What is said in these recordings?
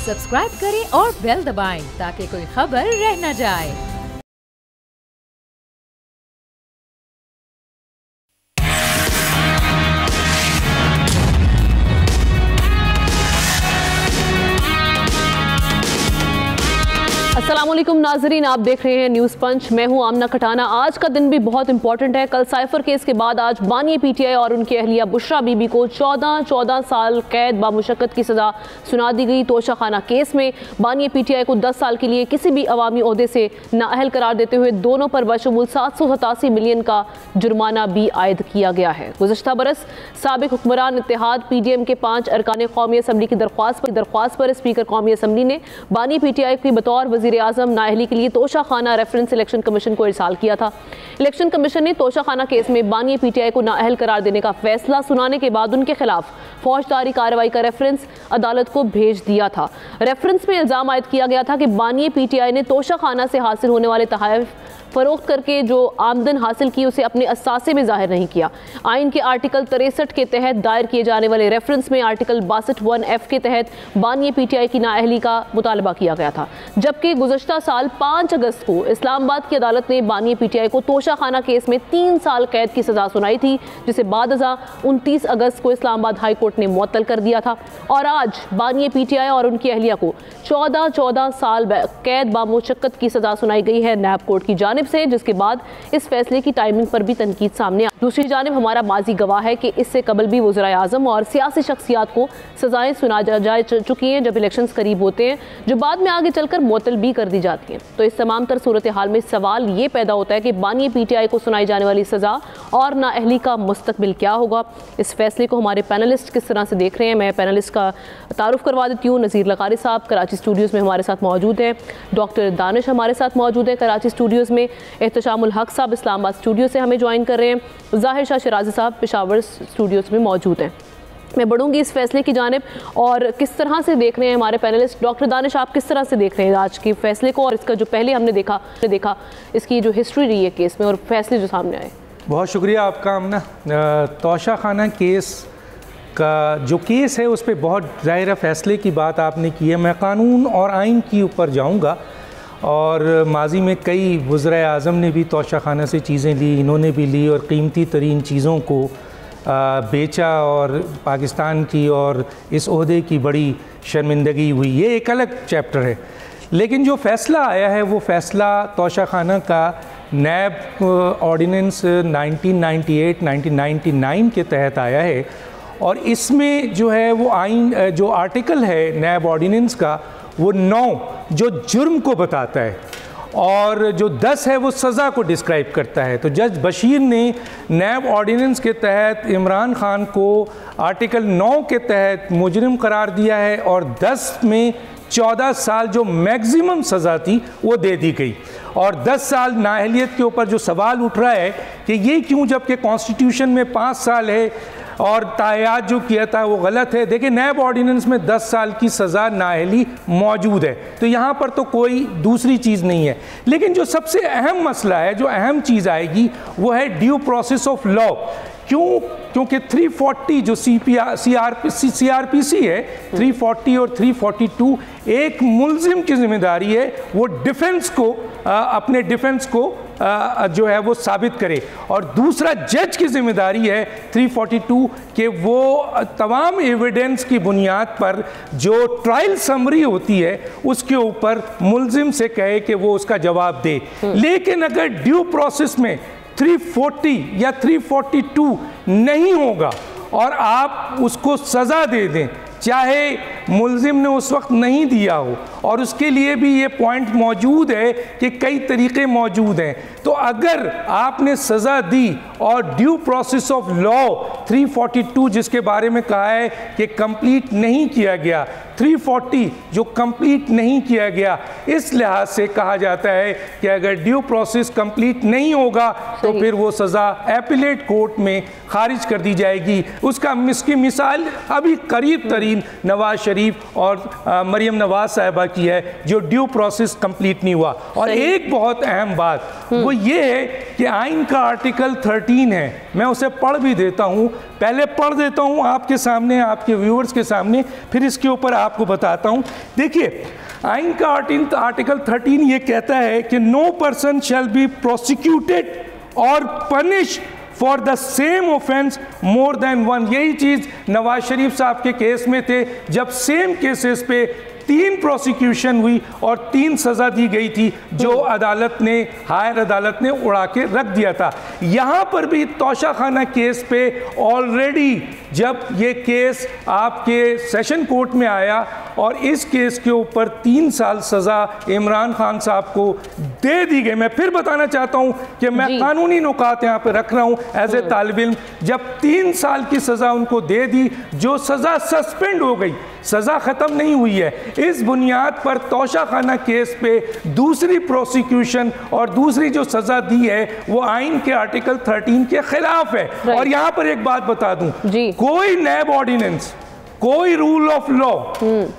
Subscribe करें और bell दबाएं ताकि कोई खबर रह न जाए। अस्सलामुअलैकुम नाजरीन, आप देख रहे हैं न्यूज़ पंच। मैं हूं आमना खटाना। आज का दिन भी बहुत इंपॉर्टेंट है। कल साइफर केस के बाद आज बानी पीटीआई और उनकी अहलिया बुशरा बीबी को 14 साल कैद बामुशक्कत की सज़ा सुना दी गई। तोशाखाना केस में बानी पीटीआई को 10 साल के लिए किसी भी अवामी ओहदे से नाअहल करार देते हुए दोनों पर बशमूल 787 मिलियन का जुर्माना भी आयद किया गया है। गुज़श्ता बरस साबिक हुक्मरान इत्तेहाद PDM के 5 अरकान कौमी असम्बली की दरख्वास्त पर स्पीकर कौमी असम्बली ने बानी पीटीआई की बतौर वज़ीर आज़म नाअहली के लिए तोशाखाना रेफरेंस इलेक्शन कमीशन को इरसाल किया था। इलेक्शन कमीशन ने तोशाखाना केस में बानी पीटीआई को नाअहल करार देने का फैसला सुनाने के बाद उनके खिलाफ फौजदारी कार्रवाई का रेफरेंस अदालत को भेज दिया था। रेफरेंस में इल्ज़ाम आयद किया गया था कि बानी पीटीआई ने तोशाखाना से हासिल होने वाले तोहफ़े फरोख्त करके जो आमदन हासिल की उसे अपने असासे में जाहिर नहीं किया। आइन के आर्टिकल 63 के तहत दायर किए जाने वाले रेफरेंस में आर्टिकल 62(1)(f) के तहत बानी पीटीआई की नाअहली का मुतालबा किया गया था, जबकि गुज़श्ता साल 5 अगस्त को इस्लामाबाद की अदालत ने बानी पीटीआई को तोशाखाना केस में 3 साल कैद की सज़ा सुनाई थी, जिसे बादअज़ा 29 अगस्त को इस्लामाबाद हाई कोर्ट ने मुअत्तल कर दिया था। और आज बानी पीटीआई और उनकी अहलिया को 14 साल कैद बामुशक्कत की सज़ा सुनाई गई है नैब कोर्ट की जानिब से, जिसके बाद इस फैसले की टाइमिंग पर भी तनकीद सामने आई। दूसरी जानिब हमारा माजी गवाह है कि इससे कबल भी वज़ीर आज़म और सियासी शख्सियात को सजाएं सुना जा चुकी हैं जब इलेक्शंस करीब होते हैं, जो बाद में आगे चलकर मुअत्तल भी कर दी जाती हैं। तो इस तमाम तर सूरत हाल में सवाल ये पैदा होता है कि बानी पीटीआई को सुनाई जाने वाली सज़ा और नाअहली का मुस्तकबिल क्या होगा। इस फैसले को हमारे पैनलिस्ट किस तरह से देख रहे हैं, मैं पैनलिस्ट का तारुफ करवा देती हूँ। नज़ीर लकारी साहब कराची स्टूडियोज़ में हमारे साथ मौजूद हैं, डॉक्टर दानिश हमारे साथ मौजूद हैं कराची स्टूडियोज़ में, एहतशामुल हक साहब इस्लामाबाद स्टूडियो से हमें ज्वाइन कर रहे हैं, ज़ाहिर शाह शिराजी साहब पेशावर स्टूडियोज़ में मौजूद हैं। मैं बढ़ूंगी इस फैसले की जानिब और किस तरह से देख रहे हैं हमारे पैनलिस्ट। डॉक्टर दानिश, आप किस तरह से देख रहे हैं आज के फैसले को और इसका जो पहले हमने देखा इसकी जो हिस्ट्री रही है केस में और फैसले जो सामने आए। बहुत शुक्रिया आपका आमना। तोशाखाना केस का जो केस है उस पर बहुत ज़ाहिर फैसले की बात आपने की है। मैं कानून और आइन के ऊपर जाऊँगा और माजी में कई वज़ीर आज़म ने भी तोशाखाना से चीज़ें ली, इन्होंने भी ली और कीमती तरीन चीज़ों को बेचा और पाकिस्तान की और इस ओहदे की बड़ी शर्मिंदगी हुई। ये एक अलग चैप्टर है, लेकिन जो फ़ैसला आया है वो फ़ैसला तोशाखाना का नैब ऑर्डिनेंस 1998-1999 के तहत आया है और इसमें जो है वो आइन जो आर्टिकल है नैब ऑर्डिनेंस का वो 9 जो जुर्म को बताता है और जो 10 है वो सज़ा को डिस्क्राइब करता है। तो जज बशीर ने नैब ऑर्डिनेंस के तहत इमरान खान को आर्टिकल 9 के तहत मुजरिम करार दिया है और 10 में 14 साल जो मैक्सिमम सज़ा थी वो दे दी गई और 10 साल नाअहलियत के ऊपर जो सवाल उठ रहा है कि ये क्यों, जबकि कॉन्स्टिट्यूशन में 5 साल है और तायात जो किया था वो गलत है। देखिए नैब ऑर्डिनेंस में 10 साल की सज़ा नाअहली मौजूद है, तो यहाँ पर तो कोई दूसरी चीज़ नहीं है। लेकिन जो सबसे अहम मसला है, जो अहम चीज़ आएगी वो है ड्यू प्रोसेस ऑफ लॉ। क्योंकि 340 जो CRPC है 340 और 342 एक मुल्जिम की जिम्मेदारी है वो डिफेंस को अपने डिफेंस को जो है वो साबित करे और दूसरा जज की जिम्मेदारी है 342 कि वो तमाम एविडेंस की बुनियाद पर जो ट्रायल समरी होती है उसके ऊपर मुल्जिम से कहे कि वो उसका जवाब दे। लेकिन अगर ड्यू प्रोसेस में 340 या 342 नहीं होगा और आप उसको सज़ा दे दें, चाहे मुल्जिम ने उस वक्त नहीं दिया हो, और उसके लिए भी ये पॉइंट मौजूद है कि कई तरीक़े मौजूद हैं, तो अगर आपने सज़ा दी और ड्यू प्रोसेस ऑफ लॉ 342 जिसके बारे में कहा है कि कंप्लीट नहीं किया गया, 340 जो कंप्लीट नहीं किया गया, इस लिहाज से कहा जाता है कि अगर ड्यू प्रोसेस कंप्लीट नहीं होगा तो फिर वो सज़ा एपिलेट कोर्ट में खारिज कर दी जाएगी। उसकी मिसाल अभी करीब तरीन नवाज शरीफ और मरियम नवाज साहिबा की है, जो ड्यू प्रोसेस कंप्लीट नहीं हुआ। और एक बहुत अहम बात वो ये है कि आइन का आर्टिकल 13 है, मैं उसे पढ़ भी देता हूँ, पहले पढ़ देता हूँ आपके सामने, आपके व्यूअर्स के सामने, फिर इसके ऊपर आपको बताता हूँ। देखिए, आइन का आर्टिकल 13 ये कहता है कि no person shall be prosecuted और punish for the same offence more than one. यही चीज़ नवाज शरीफ साहब के केस में थे, जब सेम केसेस पे 3 प्रोसिक्यूशन हुई और 3 सज़ा दी गई थी, जो अदालत ने, हायर अदालत ने उड़ा के रख दिया था। यहाँ पर भी तोशाखाना केस पे ऑलरेडी जब ये केस आपके सेशन कोर्ट में आया और इस केस के ऊपर 3 साल सज़ा इमरान खान साहब को दे दी गई। मैं फिर बताना चाहता हूँ कि मैं कानूनी नुकात यहाँ पे रख रहा हूँ एज ए तालिब इल्म। जब 3 साल की सज़ा उनको दे दी, जो सज़ा सस्पेंड हो गई, सज़ा ख़त्म नहीं हुई है, इस बुनियाद पर तोशाखाना केस पे दूसरी प्रोसिक्यूशन और दूसरी जो सज़ा दी है वो आइन के आर्टिकल 13 के खिलाफ है। और यहाँ पर एक बात बता दूँ, कोई नैब ऑर्डिनेंस, कोई रूल ऑफ लॉ,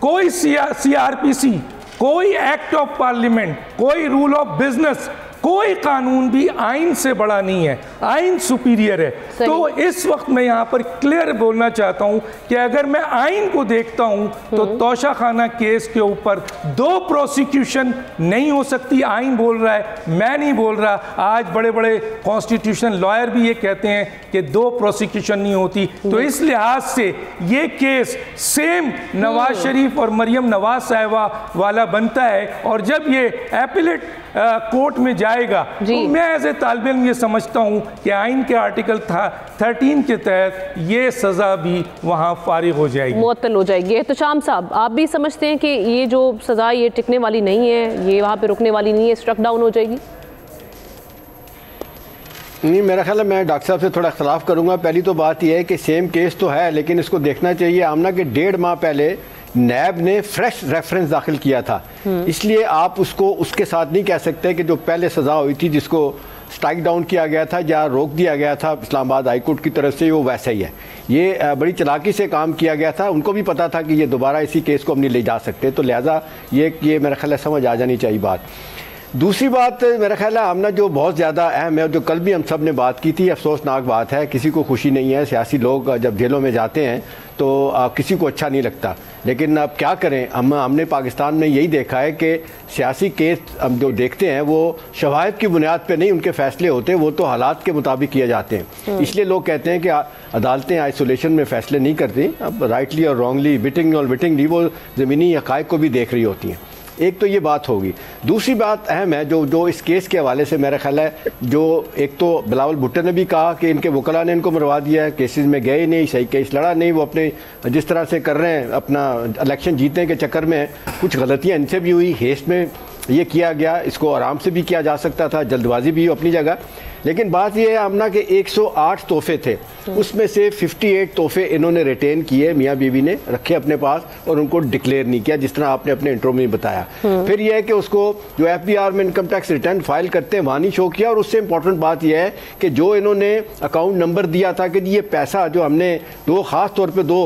कोई CRPC, कोई एक्ट ऑफ पार्लियामेंट, कोई रूल ऑफ बिजनेस, कोई कानून भी आइन से बड़ा नहीं है, आइन सुपीरियर है। तो इस वक्त मैं यहाँ पर क्लियर बोलना चाहता हूँ कि अगर मैं आइन को देखता हूँ तो तोशाखाना केस के ऊपर 2 प्रोसिक्यूशन नहीं हो सकती। आइन बोल रहा है, मैं नहीं बोल रहा। आज बड़े बड़े कॉन्स्टिट्यूशन लॉयर भी ये कहते हैं कि 2 प्रोसिक्यूशन नहीं होती। तो इस लिहाज से ये केस सेम नवाज शरीफ और मरियम नवाज साहिबा वाला बनता है। और जब ये एपिलेट कोर्ट में जाएगा तो मैं एज ए तालिब इल्म ये समझता हूँ कि आइन के आर्टिकल 13 के तहत ये सज़ा भी वहाँ फारिग हो जाएगी, मुअत्तल हो जाएगी। एहतशाम साहब, आप भी समझते हैं कि ये जो सज़ा ये टिकने वाली नहीं है, ये वहाँ पे रुकने वाली नहीं है, स्ट्रक डाउन हो जाएगी? नहीं, मेरा ख्याल है मैं डॉक्टर साहब से थोड़ा इख्तलाफ करूँगा। पहली तो बात यह है कि सेम केस तो है, लेकिन इसको देखना चाहिए आमना के 1.5 माह पहले नैब ने फ्रेश रेफरेंस दाखिल किया था, इसलिए आप उसको उसके साथ नहीं कह सकते कि जो पहले सज़ा हुई थी जिसको स्ट्राइक डाउन किया गया था या रोक दिया गया था इस्लामाबाद हाई कोर्ट की तरफ से, वो वैसा ही है। ये बड़ी चालाकी से काम किया गया था, उनको भी पता था कि ये दोबारा इसी केस को हम नहीं ले जा सकते, तो लिहाजा ये मेरा ख्याल है समझ आ जानी चाहिए बात। दूसरी बात मेरा ख्याल है आमना जो बहुत ज़्यादा अहम है, जो कल भी हम सब ने बात की थी, अफसोसनाक बात है, किसी को खुशी नहीं है। सियासी लोग जब जेलों में जाते हैं तो किसी को अच्छा नहीं लगता, लेकिन अब क्या करें, हमने पाकिस्तान में यही देखा है कि सियासी केस हम जो देखते हैं वो शवाहिद की बुनियाद पे नहीं उनके फैसले होते, वो तो हालात के मुताबिक किए जाते हैं। इसलिए लोग कहते हैं कि अदालतें आइसोलेशन में फ़ैसले नहीं करती, अब राइटली और रॉन्गली, विटिंग और विटिंगली वो ज़मीनी हक़ाइक़ को भी देख रही होती हैं। एक तो ये बात होगी। दूसरी बात अहम है जो इस केस के हवाले से मेरा ख्याल है, जो एक तो बिलावल भुट्टो ने भी कहा कि इनके वकला ने इनको मरवा दिया है, केसेस में गए नहीं, सही केस लड़ा नहीं, वो अपने जिस तरह से कर रहे हैं अपना इलेक्शन जीतने के चक्कर में कुछ गलतियां इनसे भी हुई, हेस्ट में ये किया गया, इसको आराम से भी किया जा सकता था, जल्दबाजी भी अपनी जगह। लेकिन बात यह है आमना के 108 तोहफे थे, उसमें से 58 तोहफे इन्होंने रिटेन किए, मियाँ बीवी ने रखे अपने पास और उनको डिक्लेयर नहीं किया, जिस तरह आपने अपने इंट्रो में बताया। फिर यह है कि उसको जो FBR में इनकम टैक्स रिटर्न फाइल करते हैं वहाँ नहीं शो किया। और उससे इंपॉर्टेंट बात यह है कि जो इन्होंने अकाउंट नंबर दिया था कि ये पैसा जो हमने ख़ास तौर पर 2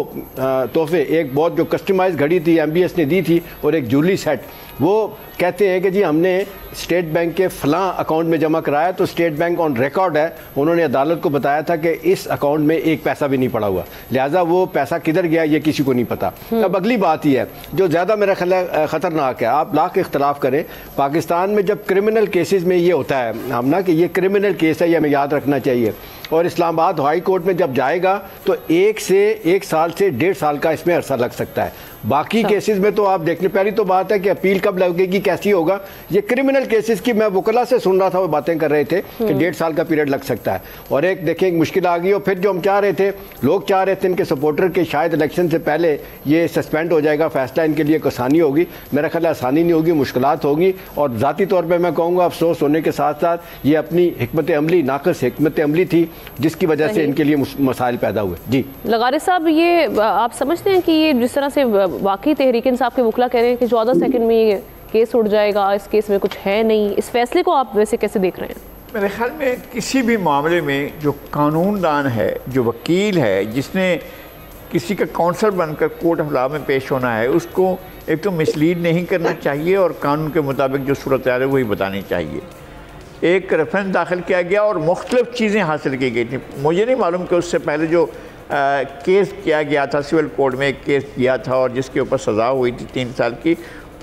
तोहफे, एक बहुत जो कस्टमाइज घड़ी थी MBS ने दी थी और एक ज्वेलरी सेट, वो कहते हैं कि जी हमने स्टेट बैंक के फलां अकाउंट में जमा कराया, तो स्टेट बैंक ऑन रिकॉर्ड है, उन्होंने अदालत को बताया था कि इस अकाउंट में एक पैसा भी नहीं पड़ा हुआ, लिहाजा वो पैसा किधर गया ये किसी को नहीं पता। अब अगली बात यह है जो ज़्यादा मेरा ख्याल है ख़तरनाक है, आप लाख इख्तलाफ करें, पाकिस्तान में जब क्रिमिनल केसेस में ये होता है हमना कि ये क्रिमिनल केस है, ये हमें याद रखना चाहिए, और इस्लामाबाद हाई कोर्ट में जब जाएगा तो 1 साल से 1.5 साल का इसमें अरसा लग सकता है। बाकी केसेस में तो आप देखने, पहली तो बात है कि अपील कब लगेगी, कैसी होगा। ये क्रिमिनल केसेस की मैं वकला से सुन रहा था, वो बातें कर रहे थे कि 1.5 साल का पीरियड लग सकता है। और एक देखें एक मुश्किल आ गई, और फिर जो हम चाह रहे थे, लोग चाह रहे थे इनके सपोर्टर के शायद इलेक्शन से पहले ये सस्पेंड हो जाएगा, फैसला इनके लिए आसानी होगी। मेरा ख्याल आसानी नहीं होगी, मुश्किलात होगी। और ज़ाती तौर पर मैं कहूँगा अफसोस होने के साथ साथ ये अपनी हिकमत अमली, नाक़िस हिकमत अमली थी, जिसकी वजह से इनके लिए मसाइल पैदा हुए। जी लगारे साहब, ये आप समझते हैं कि ये जिस तरह से बाकी तहरीक इंसाफ के वकला कह रहे हैं कि 14 सेकंड में ये केस उड़ जाएगा, इस केस में कुछ है नहीं, इस फैसले को आप वैसे कैसे देख रहे हैं? मेरे ख्याल में किसी भी मामले में जो कानूनदान है, जो वकील है, जिसने किसी का काउंसल बनकर कोर्ट ऑफ लॉ में पेश होना है, उसको एक तो मिसलीड नहीं करना चाहिए और कानून के मुताबिक जो सूरत है वही बतानी चाहिए। एक रेफरेंस दाखिल किया गया और मुख्तलिफ चीज़ें हासिल की गई थी। मुझे नहीं मालूम कि उससे पहले जो केस किया गया था सिविल कोर्ट में, एक केस किया था और जिसके ऊपर सज़ा हुई थी 3 साल की,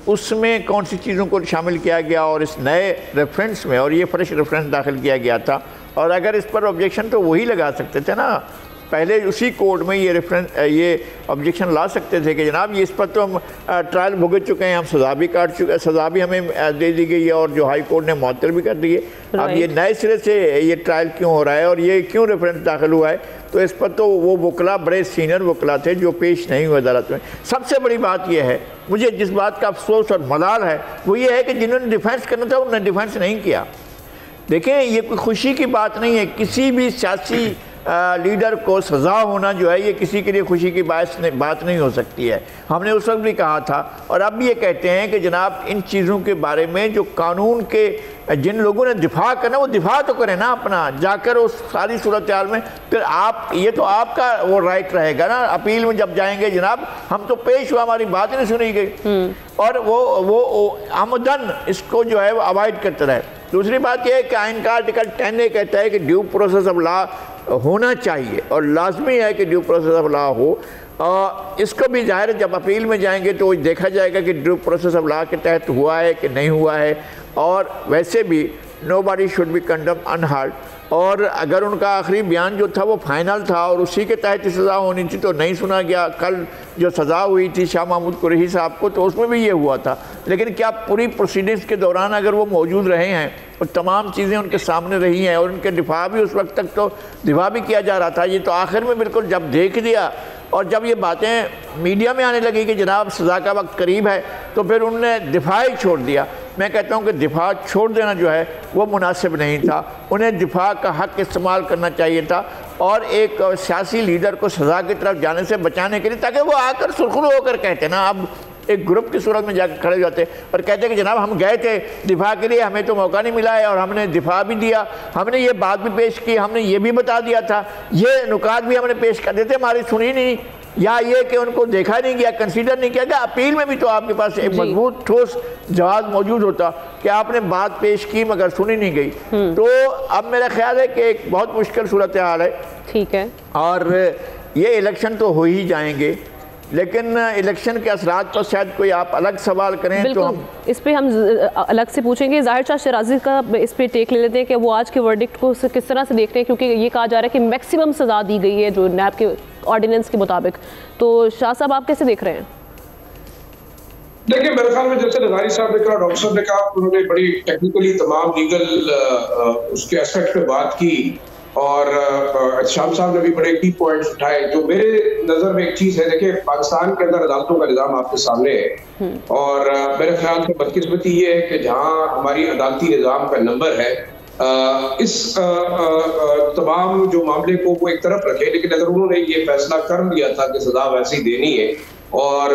उसमें कौन सी चीज़ों को शामिल किया गया और इस नए रेफरेंस में, और ये फ्रेश रेफरेंस दाखिल किया गया था। और अगर इस पर ऑब्जेक्शन तो वही लगा सकते थे ना, पहले उसी कोर्ट में ये ऑब्जेक्शन ला सकते थे कि जनाब ये इस पर तो हम ट्रायल भुगत चुके हैं, हम सज़ा भी काट चुके हैं, सज़ा भी हमें दे दी गई है और जो हाई कोर्ट ने मुअत्तल भी कर दी है। अब ये नए सिरे से ये ट्रायल क्यों हो रहा है और ये क्यों रेफरेंस दाखिल हुआ है, तो इस पर तो वो वकला बड़े सीनियर वकला थे जो पेश नहीं हुए अदालत में। सबसे बड़ी बात यह है, मुझे जिस बात का अफसोस और मलाल है वो ये है कि जिन्होंने डिफेंस करना था उन्होंने डिफेंस नहीं किया। देखें, ये कोई खुशी की बात नहीं है, किसी भी सियासी लीडर को सज़ा होना जो है ये किसी के लिए खुशी की बात नहीं हो सकती है। हमने उस वक्त भी कहा था और अब भी ये कहते हैं कि जनाब इन चीज़ों के बारे में जो कानून के जिन लोगों ने दिफा करना वो दिफा तो करें ना अपना, जाकर उस सारी सूरत हाल में। फिर आप ये तो आपका वो राइट रहेगा ना, अपील में जब जाएंगे जनाब हम तो पेश हुआ, हमारी बात ही नहीं सुनी गई, और वो आमदन इसको जो है वो अवॉइड करते रहे। दूसरी बात यह है कि आइन का आर्टिकल 10 ये कहता है कि ड्यू प्रोसेस ऑफ लॉ होना चाहिए और लाजमी है कि ड्यू प्रोसेस ऑफ लॉ हो। इसको भी जाहिर जब अपील में जाएंगे तो देखा जाएगा कि ड्यू प्रोसेस ऑफ लॉ के तहत हुआ है कि नहीं हुआ है। और वैसे भी nobody should be condemned unheard, और अगर उनका आखिरी बयान जो था वो फाइनल था और उसी के तहत सज़ा होनी थी तो नहीं सुना गया। कल जो सज़ा हुई थी शाह महमूद कुरैशी साहब को तो उसमें भी ये हुआ था, लेकिन क्या पूरी प्रोसीडिंग्स के दौरान अगर वो मौजूद रहे हैं और तमाम चीज़ें उनके सामने रही हैं और उनके दिफा भी उस वक्त तक तो दिफा भी किया जा रहा था, ये तो आखिर में बिल्कुल जब देख लिया और जब ये बातें मीडिया में आने लगी कि जनाब सज़ा का वक्त करीब है तो फिर उन्होंने दिफा ही छोड़ दिया। मैं कहता हूँ कि दिफा छोड़ देना जो है वो मुनासिब नहीं था, उन्हें दिफा का हक़ इस्तेमाल करना चाहिए था और एक सियासी लीडर को सज़ा की तरफ जाने से बचाने के लिए, ताकि वो आकर सुरखरू होकर कहते ना, अब एक ग्रुप की सूरत में जाकर खड़े हो जाते और कहते कि जनाब हम गए थे दिफा के लिए, हमें तो मौका नहीं मिला है और हमने दिफा भी दिया, हमने ये बात भी पेश की, हमने ये भी बता दिया था, ये नुकात भी हमने पेश कर देते, हमारी सुनी नहीं, या ये कि उनको देखा नहीं गया, कंसीडर नहीं किया गया। अपील में भी तो आपके पास एक मजबूत ठोस जवाब मौजूद होता कि आपने बात पेश की मगर सुनी नहीं गई। तो अब मेरा ख्याल है कि एक बहुत मुश्किल सूरत हाल है। ठीक है, और ये इलेक्शन तो हो ही जाएंगे, लेकिन इलेक्शन के असरात पर शायद कोई आप अलग सवाल करें तो हम इस पे हम अलग से पूछेंगे। ज़ाहिर शाह शिराजी का इस पे टेक ले लेते हैं कि वो आज के वर्डिक्ट को किस तरह से देख रहे हैं, क्योंकि ये कहा जा रहा है कि मैक्सिमम सज़ा दी गई है जो नैब के ऑर्डिनेंस के मुताबिक। तो शाह साहब आप कैसे देख रहे हैं? देखिए, मेरे ख्याल में जैसे नज़ारी साहब ने कहा, डॉक्टर साहब ने कहा, उन्होंने बड़ी टेक्निकली तमाम लीगल उसके एस्पेक्ट पे बात की और शाम साहब ने भी बड़े की पॉइंट्स उठाए। जो मेरे नजर में एक चीज है, देखिए पाकिस्तान के अंदर अदालतों का निज़ाम आपके सामने है और मेरे ख्याल से बदकिस्मती ये है कि जहां हमारी अदालती निज़ाम का नंबर है, इस तमाम जो मामले को वो एक तरफ रखे, लेकिन अगर उन्होंने ये फैसला कर लिया था कि सजा वैसी देनी है और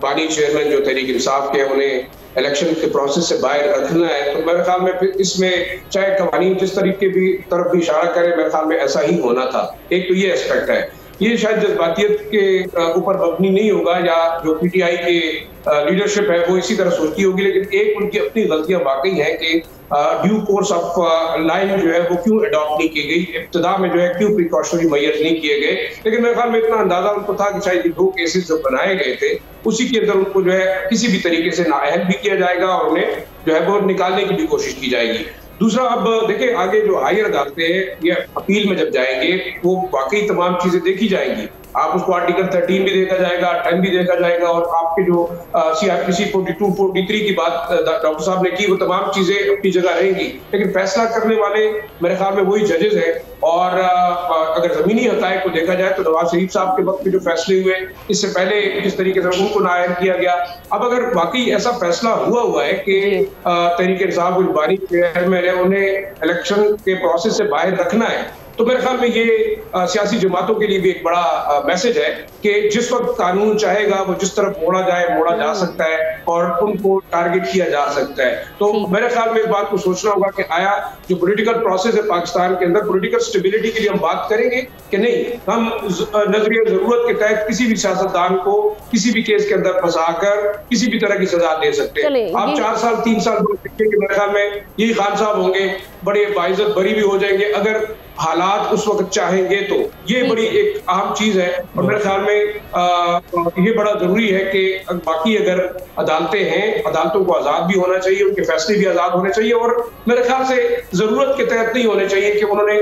बानी चेयरमैन जो तहरीक इंसाफ के उन्हें इलेक्शन के प्रोसेस से बाहर रखना है, तो मेरे ख्याल में फिर इसमें चाहे कवानीन जिस तरीके भी तरफ भी इशारा करे, मेरे ख्याल में ऐसा ही होना था। एक तो ये एस्पेक्ट है, ये शायद जज्बातियत के ऊपर मबनी नहीं होगा या जो पीटीआई के लीडरशिप है वो इसी तरह सोचती होगी, लेकिन एक उनकी अपनी गलतियां वाकई हैं कि ड्यू कोर्स ऑफ लाइन जो है वो क्यों अडॉप्ट नहीं की गई, इब्तिदा में जो है क्यों प्रिकॉशनरी मेजर्स नहीं किए गए। लेकिन मेरे ख्याल में इतना अंदाजा उनको था कि शायद ये 2 केसेस जो बनाए गए थे उसी के अंदर उनको जो है किसी भी तरीके से नाअहल भी किया जाएगा और उन्हें जो है वो निकालने की भी कोशिश की जाएगी। दूसरा, अब देखिए आगे जो हायर अदालतें ये अपील में जब जाएंगे वो वाकई तमाम चीजें देखी जाएंगी। आप उसको आर्टिकल 13 भी देखा जाएगा, 10 भी देखा जाएगा और आपके जो CRPC 42, 43 की बात डॉक्टर साहब ने की, वो तमाम चीजें अपनी जगह रहेंगी। लेकिन फैसला करने वाले मेरे ख्याल में वही जजेस हैं और अगर जमीनी हकायक को देखा जाए तो नवाज शरीफ साहब के वक्त में जो फैसले हुए, इससे पहले किस तरीके से उनको नाअहल किया गया। अब अगर वाकई ऐसा फैसला हुआ है कि तहरीक इंसाफ बानी चेयरमैन है, उन्हें इलेक्शन के प्रोसेस से बाहर रखना है, तो मेरे ख्याल में ये सियासी जमातों के लिए भी एक बड़ा मैसेज है कि जिस वक्त कानून चाहेगा वो जिस तरफ मोड़ा जा सकता है और उनको टारगेट किया जा सकता है। तो मेरे ख्याल में इस बात को सोचना होगा कि आया जो पॉलिटिकल प्रोसेस है पाकिस्तान के अंदर, पॉलिटिकल स्टेबिलिटी के लिए हम बात करेंगे कि नहीं, हम नजरिया जरूरत के तहत किसी भी सियासतदान को किसी भी केस के अंदर फंसाकर किसी भी तरह की सजा दे सकते हैं। आप 4 साल 3 साल मेरे ख्याल में यही खान साहब होंगे, बड़े बाइज्जत बरी भी हो जाएंगे अगर हालात उस वक्त चाहेंगे तो। ये बड़ी एक अहम चीज है और मेरे ख्याल में ये बड़ा जरूरी है कि बाकी अगर अदालतें हैं, अदालतों को आजाद भी होना चाहिए, उनके फैसले भी आजाद होने चाहिए और मेरे ख्याल से जरूरत के तहत नहीं होने चाहिए कि उन्होंने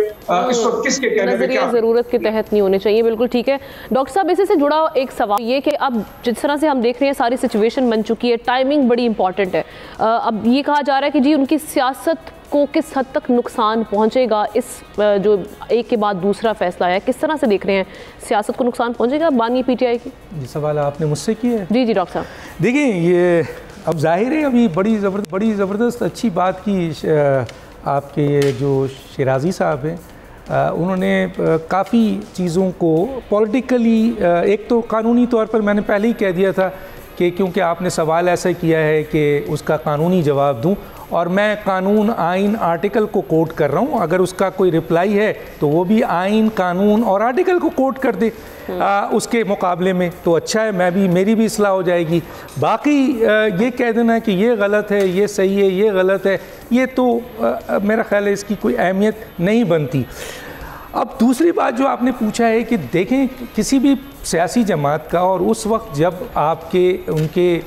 इस वक्त किसके कहने पे क्या, जरूरत के तहत नहीं होने चाहिए। बिल्कुल ठीक है डॉक्टर साहब, इसी से जुड़ा एक सवाल ये कि अब जिस तरह से हम देख रहे हैं सारी सिचुएशन बन चुकी है, टाइमिंग बड़ी इंपॉर्टेंट है। अब ये कहा जा रहा है कि जी उनकी सियासत को किस हद तक नुकसान पहुंचेगा, इस जो एक के बाद दूसरा फैसला है, किस तरह से देख रहे हैं सियासत को नुकसान पहुंचेगा बानी पीटीआई की? ये सवाल आपने मुझसे किया है? जी डॉक्टर साहब देखिए, ये अब जाहिर है अभी बड़ी ज़बरदस्त अच्छी बात की आपके ये जो शिराजी साहब हैं, उन्होंने काफ़ी चीज़ों को पॉलिटिकली, एक तो कानूनी तौर पर मैंने पहले ही कह दिया था कि क्योंकि आपने सवाल ऐसा किया है कि उसका कानूनी जवाब दूं और मैं कानून, आइन, आर्टिकल को कोट कर रहा हूं। अगर उसका कोई रिप्लाई है तो वो भी आइन, कानून और आर्टिकल को कोट कर दे उसके मुकाबले में, तो अच्छा है, मेरी भी इस्लाह हो जाएगी। बाकी ये कह देना कि ये गलत है, ये सही है, ये गलत है, ये तो मेरा ख्याल है इसकी कोई अहमियत नहीं बनती। अब दूसरी बात जो आपने पूछा है कि देखें किसी भी सियासी जमात का, और उस वक्त जब उनके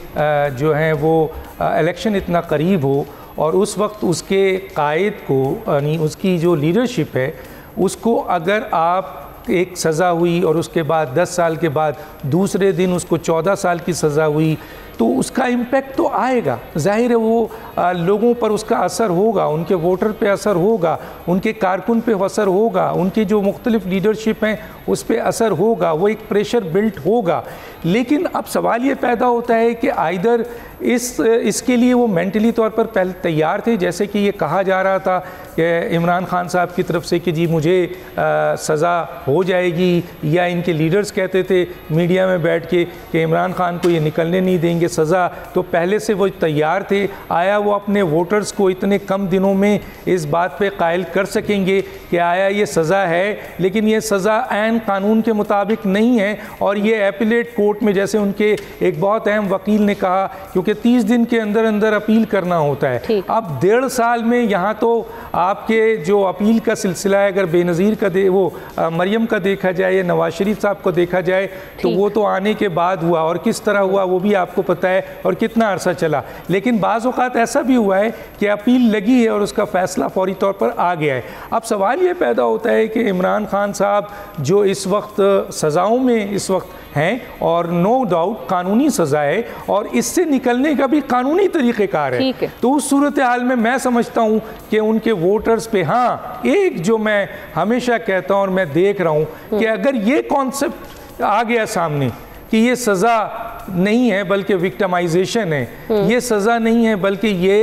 जो हैं वो इलेक्शन इतना करीब हो और उस वक्त उसके कायद को, यानी उसकी जो लीडरशिप है उसको अगर आप एक सज़ा हुई और उसके बाद 10 साल के बाद दूसरे दिन उसको 14 साल की सज़ा हुई, तो उसका इम्पेक्ट तो आएगा, जाहिर है वो लोगों पर उसका असर होगा, उनके वोटर पे असर होगा, उनके कारकुन पे असर होगा, उनकी जो मुख्तलिफ लीडरशिप हैं उस पे असर होगा, वो एक प्रेशर बिल्ट होगा। लेकिन अब सवाल ये पैदा होता है कि आइदर इसके लिए वो मेंटली तौर पर पहले तैयार थे, जैसे कि ये कहा जा रहा था कि इमरान खान साहब की तरफ से कि जी मुझे सज़ा हो जाएगी, या इनके लीडर्स कहते थे मीडिया में बैठ के कि इमरान खान को ये निकलने नहीं देंगे सज़ा, तो पहले से वो तैयार थे। आया वो अपने वोटर्स को इतने कम दिनों में इस बात पे कायल कर सकेंगे कि आया ये सज़ा है, लेकिन ये सज़ा ऐन कानून के मुताबिक नहीं है और ये एपीलेट कोर्ट में, जैसे उनके एक बहुत अहम वकील ने कहा, क्योंकि 30 दिन के अंदर अंदर अपील करना होता है। अब 1.5 साल में यहाँ तो आपके जो अपील का सिलसिला है, अगर बेनज़ीर का मरियम का देखा जाए या नवाज शरीफ साहब को देखा जाए, तो वो तो आने के बाद हुआ और किस तरह हुआ वो भी आपको पता है और कितना अरसा चला। लेकिन बाज़ औक़ात ऐसा भी हुआ है कि अपील लगी है और उसका फ़ैसला फौरी तौर पर आ गया है। अब सवाल ये पैदा होता है कि इमरान खान साहब जो इस वक्त सज़ाओं में इस वक्त हैं, और नो डाउट कानूनी सज़ा है और इससे निकलने का भी कानूनी तरीक़ेकार है, तो उस सूरत हाल में मैं समझता हूँ कि उनके वोटर्स पे, हाँ, एक जो मैं हमेशा कहता हूँ और मैं देख रहा हूँ कि अगर ये कॉन्सेप्ट आ गया सामने कि ये सज़ा नहीं है बल्कि विक्टिमाइजेशन है, ये सज़ा नहीं है बल्कि ये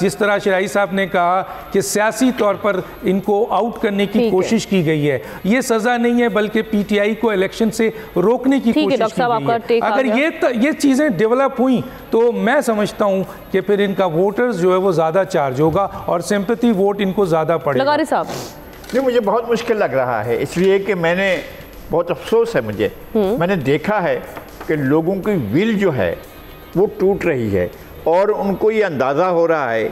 जिस तरह शिराई साहब ने कहा कि सियासी तौर पर इनको आउट करने की कोशिश की गई है, ये सज़ा नहीं है बल्कि पीटीआई को इलेक्शन से रोकने की कोशिश की गई है। अगर ये चीज़ें डेवलप हुई तो मैं समझता हूँ कि फिर इनका वोटर्स जो है वो ज़्यादा चार्ज होगा और सिंपैथी वोट इनको ज़्यादा पड़ेगा। लगारी साहब, नहीं, मुझे बहुत मुश्किल लग रहा है, इसलिए कि मैंने बहुत अफसोस है मुझे, मैंने देखा है कि लोगों की विल जो है वो टूट रही है और उनको ये अंदाज़ा हो रहा है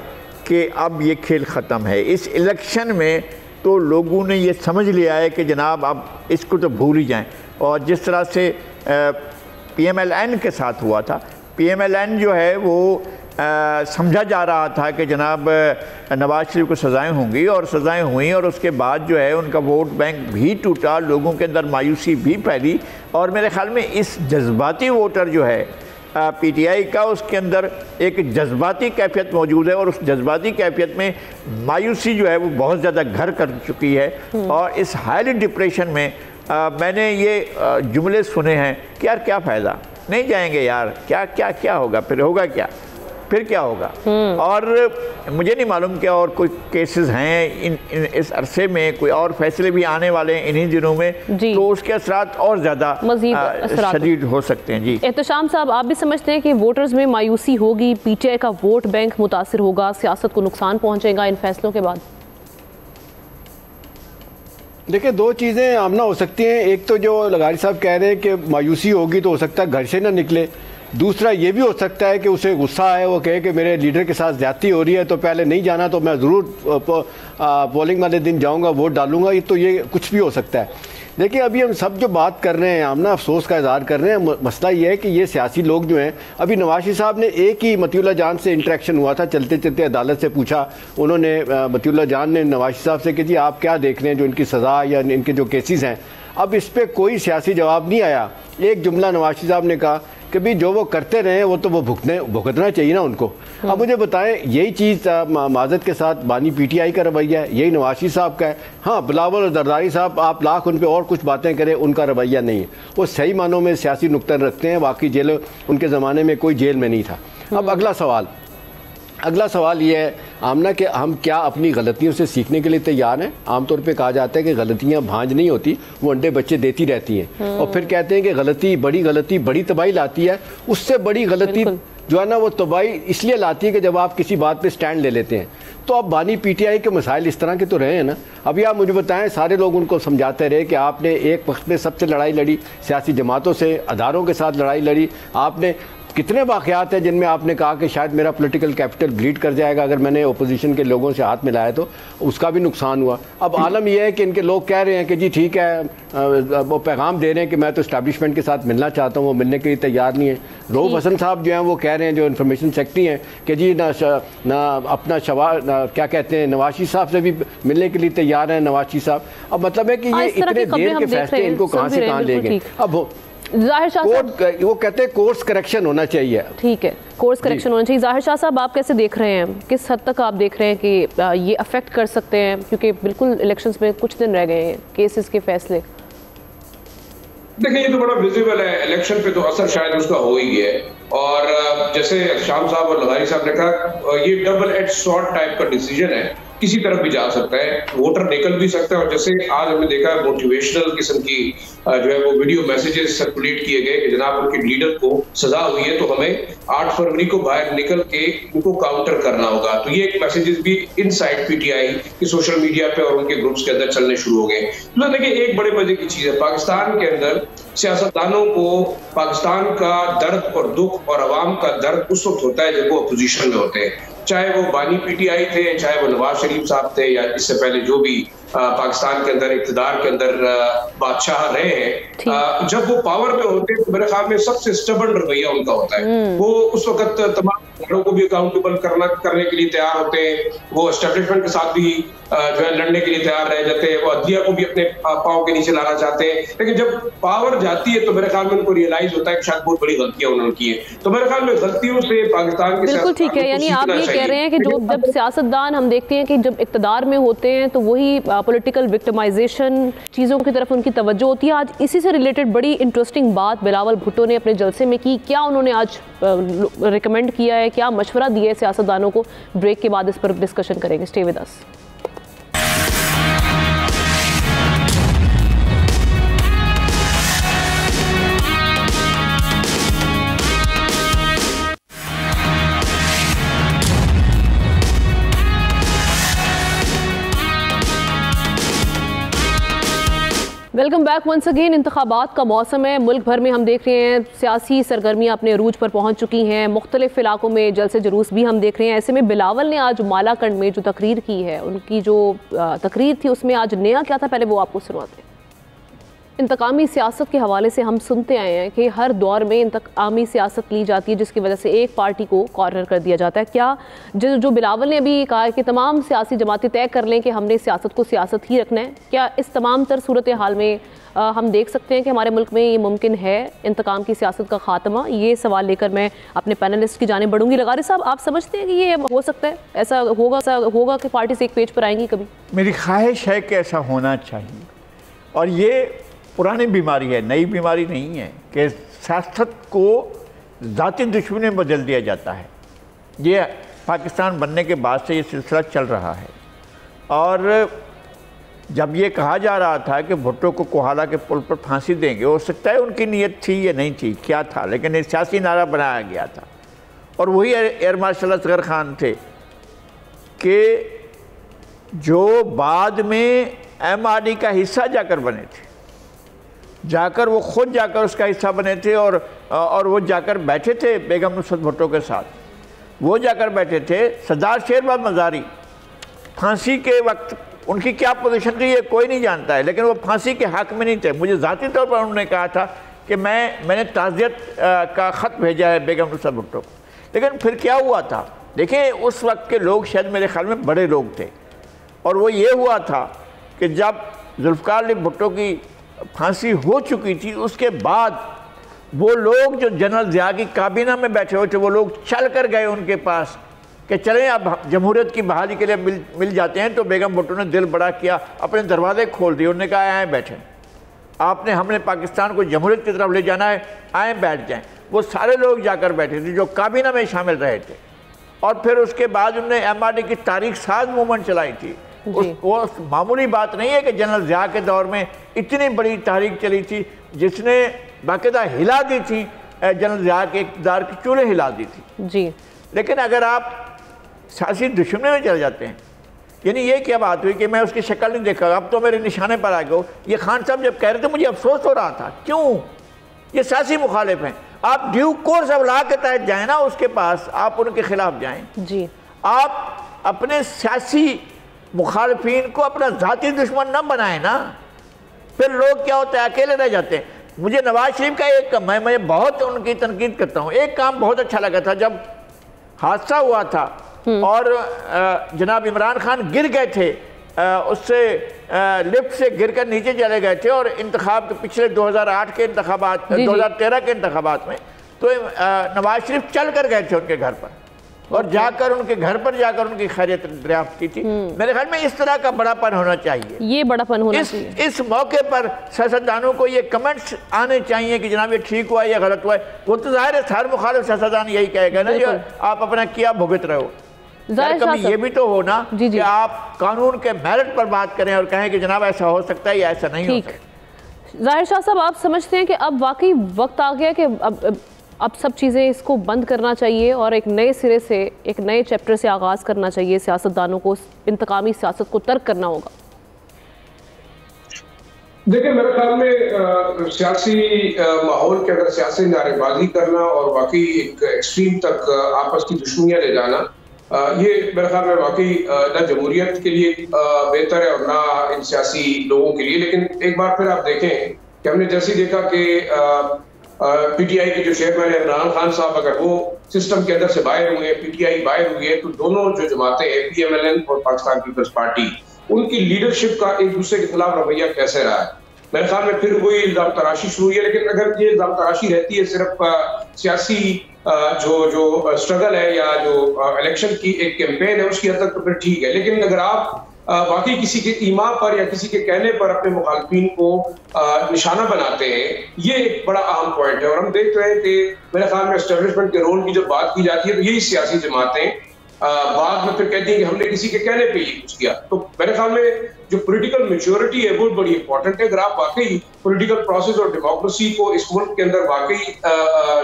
कि अब ये खेल ख़त्म है। इस इलेक्शन में तो लोगों ने ये समझ लिया है कि जनाब अब इसको तो भूल ही जाएं, और जिस तरह से PMLN के साथ हुआ था, PMLN जो है वो समझा जा रहा था कि जनाब नवाज शरीफ को सज़ाएँ होंगी और सज़ाएँ हुई, और उसके बाद जो है उनका वोट बैंक भी टूटा, लोगों के अंदर मायूसी भी फैली, और मेरे ख्याल में इस जज्बाती वोटर जो है पीटीआई का, उसके अंदर एक जज्बाती कैफियत मौजूद है और उस जज्बाती कैफियत में मायूसी जो है वो बहुत ज़्यादा घर कर चुकी है। और इस हाईली डिप्रेशन में मैंने ये जुमले सुने हैं कि यार क्या फ़ायदा, नहीं जाएंगे यार, क्या क्या क्या होगा, फिर होगा क्या। फिर क्या होगा। और मुझे नहीं मालूम क्या और कोई केसेस हैं इस अरसे में, कोई और फैसले भी आने वाले हैं इन्हीं दिनों में, तो उसके असरात और ज़्यादा शदीद हो सकते हैं। जी एहतशाम साहब, आप भी समझते हैं कि वोटर्स में मायूसी होगी, पीटीआई का वोट बैंक मुतासिर होगा, सियासत को नुकसान पहुंचेगा इन फैसलों के बाद? देखिए, दो चीज़ें आमना हो सकती हैं। एक तो जो लगारी साहब कह रहे हैं कि मायूसी होगी तो हो सकता है घर से ना निकले। दूसरा ये भी हो सकता है कि उसे गुस्सा आए, वो कहे कि मेरे लीडर के साथ ज्यादती हो रही है तो पहले नहीं जाना, तो मैं ज़रूर पोलिंग वाले दिन जाऊंगा, वोट डालूंगा। तो ये कुछ भी हो सकता है। देखिए, अभी हम सब जो बात कर रहे हैं, हम ना अफसोस का इज़हार कर रहे हैं। मसला ये है कि ये सियासी लोग जो हैं, अभी नवाज शरीफ साहब ने एक ही मतीउल्लाह जान से इंटरेक्शन हुआ था, चलते चलते अदालत से पूछा उन्होंने, मतीउल्लाह जान ने नवाज शरीफ साहब से कि जी आप क्या देख रहे हैं जो इनकी सज़ा या इनके जो केसेस हैं। अब इस पर कोई सियासी जवाब नहीं आया। एक जुमला नवाज शरीफ साहब ने कहा कि भाई जो वो करते रहे वो तो वो भुगतना चाहिए ना उनको। अब मुझे बताएं, यही चीज़ माजत के साथ बानी पीटीआई का रवैया है, यही नवाज शरीफ साहब का है। हाँ, बिलावल और जरदारी साहब आप लाख उन पर और कुछ बातें करें, उनका रवैया नहीं है। वो सही मानों में सियासी नुक्ता रखते हैं। वाकई जेल उनके ज़माने में कोई जेल में नहीं था। अब अगला सवाल ये है आमना कि हम क्या अपनी गलतियों से सीखने के लिए तैयार हैं। आमतौर पे कहा जाता है कि गलतियां भांज नहीं होती, वो अंडे बच्चे देती रहती हैं। और फिर कहते हैं कि गलती बड़ी तबाही लाती है। उससे बड़ी गलती जो है ना वो तबाही इसलिए लाती है कि जब आप किसी बात पे स्टैंड ले लेते हैं। तो अब बानी पीटीआई के मसाइल इस तरह के तो रहे हैं ना। अभी आप मुझे बताएं, सारे लोग उनको समझाते रहे कि आपने एक वक्त में सबसे लड़ाई लड़ी, सियासी जमातों से, अदारों के साथ लड़ाई लड़ी। आपने कितने वाक़यात हैं जिनमें आपने कहा कि शायद मेरा पॉलिटिकल कैपिटल ब्लीड कर जाएगा अगर मैंने ओपोजिशन के लोगों से हाथ मिलाया, तो उसका भी नुकसान हुआ। अब आलम यह है कि इनके लोग कह रहे हैं कि जी ठीक है, वो पैगाम दे रहे हैं कि मैं तो इस्टेब्लिशमेंट के साथ मिलना चाहता हूँ, वो मिलने के लिए तैयार नहीं है। रऊफ हसन साहब जो हैं वो कह रहे हैं, जो इन्फॉर्मेशन सेक्रेटरी हैं, कि जी ना अपना क्या कहते हैं, नवाज शरीफ साहब से भी मिलने के लिए तैयार हैं नवाज शरीफ साहब। अब मतलब है कि ये इतने देर के फैसले इनको कहाँ से कहाँ ले गए। अब ज़ाहिर शाह साहब, वो कहते हैं कोर्स करेक्शन होना चाहिए। ठीक है, कोर्स करेक्शन होना चाहिए। ज़ाहिर शाह साहब, आप कैसे देख रहे हैं, किस हद तक आप देख रहे हैं कि ये अफेक्ट कर सकते हैं, क्योंकि बिल्कुल इलेक्शंस में कुछ दिन रह गए हैं, केसेस के फैसले? देखिए, ये तो बड़ा विजिबल है, इलेक्शन पे तो असर शायद उसका हो ही गया है। और जैसे शाम साहब और लगारी साहब ने कहा, ये डबल एज शॉर्ट टाइप का डिसीजन है, किसी तरफ भी जा सकता है, वोटर निकल भी सकता है। और जैसे आज हमने देखा है, मोटिवेशनल किस्म की जो है वो वीडियो मैसेजेस सर्कुलेट किए गए कि जनाब उनके लीडर को सजा हुई है तो हमें 8 फरवरी को बाहर निकल के उनको काउंटर करना होगा। तो ये एक मैसेजेस भी इनसाइड पीटीआई की सोशल मीडिया पे और उनके ग्रुप्स के अंदर चलने शुरू हो गए। तो देखिए, एक बड़े मजे की चीज है, पाकिस्तान के अंदर सियासतदानों को पाकिस्तान का दर्द और दुख और अवाम का दर्द उस वक्त होता है जब वो अपोजिशन में होते हैं, चाहे वो बानी पीटीआई थे, चाहे वो नवाज शरीफ साहब थे, या इससे पहले जो भी पाकिस्तान के अंदर इक़्तिदार के अंदर बादशाह रहे हैं। जब वो पावर पे होते हैं तो मेरे ख्याल में सबसे स्टबर्न रवैया उनका होता है। वो उस वक्त तमाम घरों को भी अकाउंटेबल करने के लिए तैयार होते हैं, वो एस्टेब्लिशमेंट के साथ भी जो है लड़ने के लिए तैयार रह जाते हैं, वो अदलिया को भी अपने पांव के नीचे लाना चाहते हैं। लेकिन जब पावर जाती है तो मेरे ख्याल में उनको रियलाइज होता है कि शायद बहुत बड़ी गलतियां उन्होंने की है। तो मेरे ख्याल में गलतियों से पाकिस्तान के बिल्कुल ठीक है, यानी आप ये कह रहे हैं कि जब सियासतदान हम देखते हैं कि जब इक़्तिदार में होते हैं तो वही पॉलिटिकल विक्टिमाइजेशन चीज़ों की तरफ उनकी तवज्जो होती है। आज इसी से रिलेटेड बड़ी इंटरेस्टिंग बात बिलावल भुट्टो ने अपने जलसे में की। क्या उन्होंने आज रिकमेंड किया है, क्या मशवरा दिया है सियासतदानों को? ब्रेक के बाद इस पर डिस्कशन करेंगे। Stay with us. Welcome back once again. इंतखाबात का मौसम है, मुल्क भर में हम देख रहे हैं सियासी सरगर्मियाँ अपने अरूज पर पहुँच चुकी हैं। मुख्तलिफ इलाकों में जलसे जुलूस भी हम देख रहे हैं। ऐसे में बिलावल ने आज मालाकंड में जो तकरीर की है, उनकी जो तकरीर थी उसमें आज नया क्या था, पहले वो आपको सुनाते हैं। इंतकामी सियासत के हवाले से हम सुनते आए हैं कि हर दौर में इंतकामी सियासत ली जाती है जिसकी वजह से एक पार्टी को कॉर्नर कर दिया जाता है। क्या जो बिलावल ने अभी कहा है कि तमाम सियासी जमातें तय कर लें कि हमने सियासत को सियासत ही रखना है, क्या इस तमाम तर सूरत हाल में हम देख सकते हैं कि हमारे मुल्क में ये मुमकिन है इंतकाम की सियासत का खात्मा? ये सवाल लेकर मैं अपने पैनलिस्ट की जानिब बढ़ूंगी। लगारी साहब, आप समझते हैं कि ये हो सकता है, ऐसा होगा कि पार्टी से एक पेज पर आएंगी कभी? मेरी ख्वाहिश है कि ऐसा होना चाहिए। और ये पुरानी बीमारी है, नई बीमारी नहीं है कि सियासत को ज़ाती दुश्मनी में बदल दिया जाता है। ये पाकिस्तान बनने के बाद से ये सिलसिला चल रहा है। और जब ये कहा जा रहा था कि भुट्टो को कोहाला के पुल पर फांसी देंगे, हो सकता है उनकी नीयत थी या नहीं थी, क्या था, लेकिन एक सियासी नारा बनाया गया था। और वही एयर मार्शल असगर खान थे कि जो बाद में MRD का हिस्सा जाकर बने थे, जाकर वो खुद जाकर उसका हिस्सा बने थे और वो जाकर बैठे थे बेगम नुसरत भुट्टो के साथ। वो जाकर बैठे थे। सरदार शेरबाज मज़ारी फांसी के वक्त उनकी क्या पोजीशन थी ये कोई नहीं जानता है, लेकिन वो फांसी के हक़ में नहीं थे। मुझे ज़ाती तौर पर उन्होंने कहा था कि मैंने ताज़ियत का ख़त भेजा है बेगम नुसरत भुट्टो को। लेकिन फिर क्या हुआ था, देखिए उस वक्त के लोग शायद मेरे ख्याल में बड़े लोग थे, और वो ये हुआ था कि जब जुल्फ़िकार अली भुट्टो की फांसी हो चुकी थी, उसके बाद वो लोग जो जनरल ज़िया की काबीना में बैठे हुए थे, वो लोग चल कर गए उनके पास कि चलें अब जमहूरियत की बहाली के लिए मिल जाते हैं। तो बेगम भुट्टो ने दिल बड़ा किया, अपने दरवाजे खोल दिए, उन्होंने कहा आए बैठें, हमने पाकिस्तान को जमहूरियत की तरफ ले जाना है, आए बैठ जाएं। वो सारे लोग जाकर बैठे थे जो काबीना में शामिल रहे थे। और फिर उसके बाद उन्होंने MRD की तारीख साज मूवमेंट चलाई थी। वो मामूली बात नहीं है कि जनरल ज़िया के दौर में इतनी बड़ी तारीख चली थी जिसने बाकायदा हिला दी थी, जनरल ज़िया के इक़्तिदार की चूल्हे हिला दी थी जी। लेकिन अगर आप सियासी दुश्मनी में चले जाते हैं, यानी ये क्या बात हुई कि मैं उसकी शक्ल नहीं देखा, अब तो मेरे निशाने पर आ गए। ये खान साहब जब कह रहे थे मुझे अफसोस हो रहा था, क्यों, ये सियासी मुखालिफ हैं। आप ड्यू कोर्स ऑफ लॉ के तहत जाएँ ना उसके पास, आप उनके खिलाफ जाएँ जी। आप अपने सियासी मुखालिफिन को अपना ज़ाती दुश्मन न बनाएं ना, फिर लोग क्या होता है अकेले रह जाते हैं। मुझे नवाज शरीफ का एक मैं बहुत उनकी तनकीद करता हूँ, एक काम बहुत अच्छा लगा था जब हादसा हुआ था और जनाब इमरान खान गिर गए थे, उससे लिफ्ट से गिरकर नीचे चले गए थे, और इंतखाब पिछले 2008 के इंतखाबात 2013 के इंतखाबात में तो नवाज शरीफ चल कर गए थे उनके घर पर और जाकर उनके घर पर जाकर उनकी खैरियत दरियाफ्त की थी। मेरे ख्याल में इस तरह का बड़ापन होना चाहिए, ये बड़ापन होना चाहिए। इस मौके पर सियासतदानों को ये कमेंट्स आने चाहिए कि जनाब ये ठीक हुआ या गलत हुआ है। वो तो जाहिर है हर मुखालिफ सियासतदान यही कहेगा ना, जो आप अपना किया भुगत रहे हो। कभी ये भी तो हो ना कि आप कानून के मेरिट पर बात करें और कहें कि जनाब ऐसा हो सकता है या ऐसा नहीं हो सकता। ज़ाहिर शाह साहब, आप समझते हैं कि अब वाकई वक्त आ गया कि अब सब चीज़ें इसको बंद करना चाहिए और एक नए सिरे से, एक नए चैप्टर से आगाज़ करना चाहिए, सियासतदानों को इंतकामी सियासत को तर्क करना होगा? देखिए मेरे ख्याल में सियासी माहौल के अंदर सियासी नारेबाजी करना और वाकई एक एक्सट्रीम तक आपस की दुश्मनियां ले जाना, ये मेरे ख्याल में वाकई ना जमहूरियत के लिए बेहतर है और ना इन सियासी लोगों के लिए। लेकिन एक बार फिर आप देखें कि हमने जैसे ही देखा कि PTI के जो चेयरमैन है इमरान खान साहब, अगर वो सिस्टम के अंदर से बाहर हुए, PTI बाहर हुई है, तो दोनों जो जमातें हैं PMLN और पाकिस्तान पीपल्स पार्टी, उनकी लीडरशिप का एक दूसरे के खिलाफ रवैया कैसे रहा है। मेरे ख्याल में फिर वही इल्जाम तराशी शुरू हुई है। लेकिन अगर ये इल्जाम तराशी रहती है सिर्फ सियासी जो स्ट्रगल है या जो इलेक्शन की एक कैंपेन है उसकी हद तक, तो फिर ठीक है। लेकिन अगर आप बाकी किसी के ईमा पर या किसी के कहने पर अपने मुखालफिन को निशाना बनाते हैं, ये एक बड़ा अहम पॉइंट है। और हम देख रहे हैं कि मेरे ख्याल में एस्टेब्लिशमेंट के रोल की जब बात की जाती है तो यही सियासी जमातें बाद में फिर कहती हैं कि हमने किसी के कहने पे ये कुछ किया। तो मेरे ख्याल में जो पॉलिटिकल मैच्योरिटी है वो बड़ी इंपॉर्टेंट है। अगर आप वाकई पॉलिटिकल प्रोसेस और डेमोक्रेसी को इस मुल्क के अंदर वाकई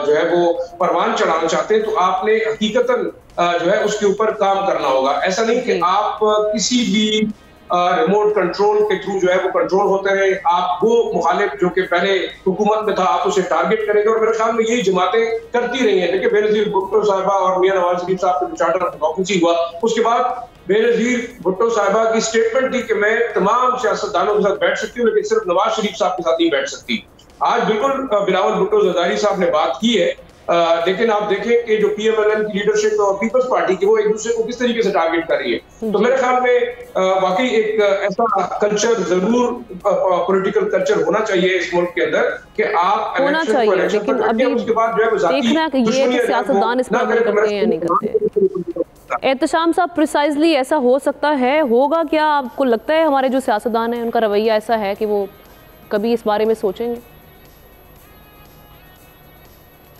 जो है वो परवान चढ़ाना चाहते हैं तो आपने हकीकतन जो है उसके ऊपर काम करना होगा। ऐसा नहीं कि आप किसी भी रिमोट कंट्रोल के थ्रू जो है वो कंट्रोल होते रहे, आप वो मुखालिफ जो कि पहले हुकूमत में था आप उसे टारगेट करेंगे। और मेरे ख्याल में यही जमातें करती रही हैं। देखिए बेनज़ीर भुट्टो साहिबा और मियां नवाज शरीफ साहब का चार्टर ऑफ डेमोक्रेसी हुआ, उसके बाद बेनज़ीर भुट्टो साहिबा की स्टेटमेंट थी कि मैं तमाम सियासतदानों के साथ बैठ सकती हूँ लेकिन सिर्फ नवाज शरीफ साहब के साथ नहीं बैठ सकती। आज बिल्कुल बिलावल भुट्टो ज़रदारी साहब ने बात की है, लेकिन आप देखें कि जो PMLN की लीडरशिप और पीपल्स पार्टी की वो एक दूसरे को किस तरीके से टारगेट कर रही है। तो मेरे ख्याल में वाकई एक ऐसा कल्चर जरूर पॉलिटिकल कल्चर होना चाहिए इस मुल्क के अंदर कि आप होना चाहिए, लेकिन अभी उसके बाद जो है देखना कि ये कि सियासतदान इस पर अमल करते हैं या नहीं करते। एहतशाम साहब, प्रिसाइजली ऐसा हो सकता है, होगा क्या? आपको लगता है हमारे जो सियासतदान हैं उनका रवैया ऐसा है कि वो कभी इस बारे में सोचेंगे?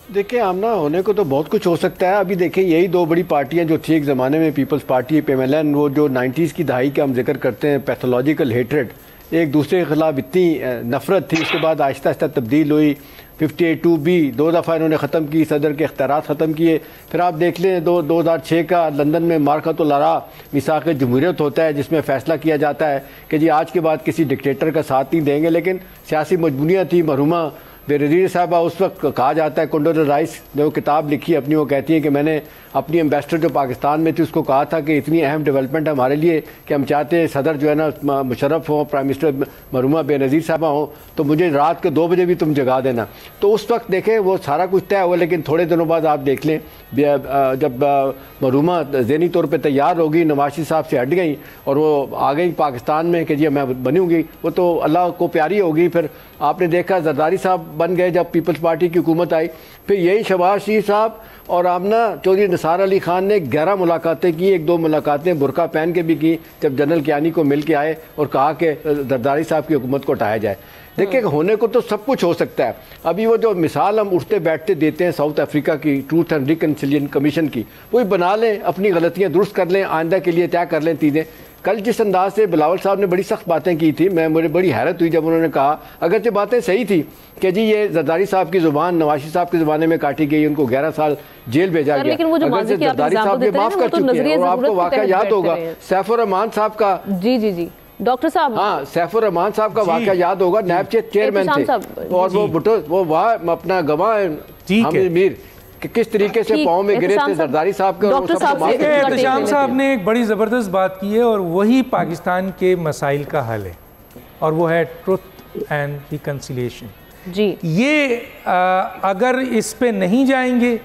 देखिए आमना, होने को तो बहुत कुछ हो सकता है। अभी देखिए यही दो बड़ी पार्टियां जो थी एक ज़माने में, पीपल्स पार्टी, PMLN, वो जो 90s की दहाई का हम जिक्र करते हैं, पैथोलॉजिकल हेट्रेड, एक दूसरे के खिलाफ इतनी नफरत थी, उसके बाद आहिस्ता आहिस्ता तब्दील हुई। 58(2)B 2 दफ़ा इन्होंने ख़त्म की, सदर के इख्तियारात ख़त्म किए। फिर आप देख लें 2006 का लंदन में मार्कतुल आरा मिसाक़ जमहूरियत होता है, जिसमें फ़ैसला किया जाता है कि जी आज के बाद किसी डिक्टेटर का साथ नहीं देंगे, लेकिन सियासी मजबूरियाँ थी। मरहुमा बेनज़ीर साहबा उस वक्त कहा जाता है, कंडोलेज़ा राइस ने वो किताब लिखी अपनी, वो कहती हैं कि मैंने अपनी एम्बेसडर जो पाकिस्तान में थी उसको कहा था कि इतनी अहम डेवलपमेंट है हमारे लिए कि हम चाहते हैं सदर जो है ना मुशर्रफ हो, प्राइम मिनिस्टर मरहुमा बेनज़ीर साहबा हो, तो मुझे रात के 2 बजे भी तुम जगा देना। तो उस वक्त देखें वो सारा कुछ तय हुआ, लेकिन थोड़े दिनों बाद आप देख लें जब मरहुमा ज़हनी तौर पर तैयार होगी, नवाज शरीफ साहब से हट गई और वो आ गई पाकिस्तान में कि जी मैं बनूँगी, वो तो अल्लाह को प्यारी होगी। फिर आपने देखा जरदारी साहब बन गए जब पीपल्स पार्टी की हुकूमत आई। फिर यही शहबाज शरीफ साहब और आमना चौधरी निसार अली खान ने 11 मुलाकातें की, 1-2 मुलाकातें बुरका पहन के भी की, जब जनरल कियानी को मिल के आए और कहा कि जरदारी साहब की हुकूमत को हटाया जाए। देखिए होने को तो सब कुछ हो सकता है। अभी वो जो मिसाल हम उठते बैठते देते हैं साउथ अफ्रीका की ट्रूथ एंड रिकन्सिलियेशन कमीशन की, वही बना लें, अपनी गलतियाँ दुरुस्त कर लें, आइंदा के लिए तय कर लें चीज़ें। कल जिस अंदाज से बिलावल साहब ने बड़ी सख्त बातें की थी, मुझे बड़ी हैरत हुई जब उन्होंने कहा, अगर जो बातें सही थी कि जी ये जरदारी साहब की ज़ुबान नवाज शरीफ साहब के ज़माने में काटी गई, उनको 11 साल जेल भेजा गया, अगर से जरदारी साहब ये माफ़ कर चुके हैं। और आपको वाक़या याद होगा सैफुर रहमान साहब का, जी डॉक्टर साहब, हाँ सैफुर रहमान साहब का वाक़या याद होगा, नैब चेयरमैन थे और वो भुट्टो वो वहाँ अपना गवाह हामिद मीर किस तरीके से पाँव में गिरे थे जरदारी साहब के। एहतशाम साहब ने एक बड़ी ज़बरदस्त बात की है और वही पाकिस्तान के मसाइल का हल है, और वो है ट्रुथ एंड रिकन्सिलिएशन। जी ये अगर इस पे नहीं जाएंगे